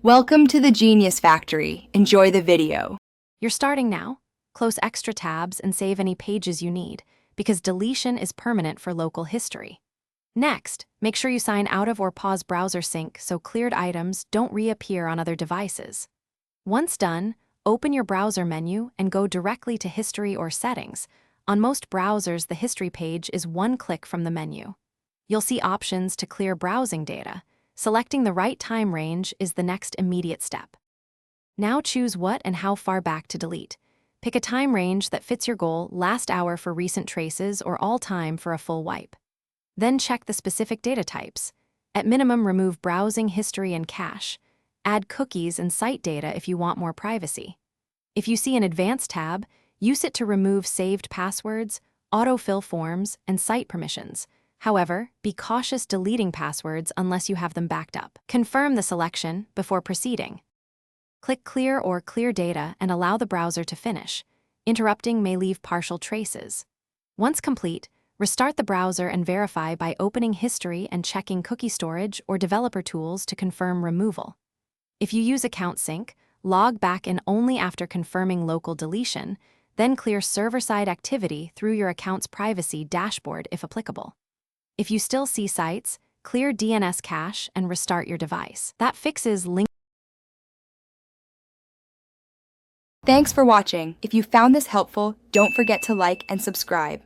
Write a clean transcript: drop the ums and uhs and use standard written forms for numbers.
Welcome to the Genius Factory. Enjoy the video. You're starting now. Close extra tabs and save any pages you need, because deletion is permanent for local history. Next, make sure you sign out of or pause browser sync so cleared items don't reappear on other devices. Once done, open your browser menu and go directly to History or Settings. On most browsers, the History page is one click from the menu. You'll see options to clear browsing data. Selecting the right time range is the next immediate step. Now choose what and how far back to delete. Pick a time range that fits your goal: last hour for recent traces or all time for a full wipe. Then check the specific data types. At minimum, remove browsing history and cache. Add cookies and site data if you want more privacy. If you see an Advanced tab, use it to remove saved passwords, autofill forms, and site permissions. However, be cautious deleting passwords unless you have them backed up. Confirm the selection before proceeding. Click Clear or Clear Data and allow the browser to finish. Interrupting may leave partial traces. Once complete, restart the browser and verify by opening History and checking cookie storage or developer tools to confirm removal. If you use Account Sync, log back in only after confirming local deletion, then clear server-side activity through your account's privacy dashboard if applicable. If you still see sites, clear DNS cache and restart your device. That fixes link. Thanks for watching. If you found this helpful, don't forget to like and subscribe.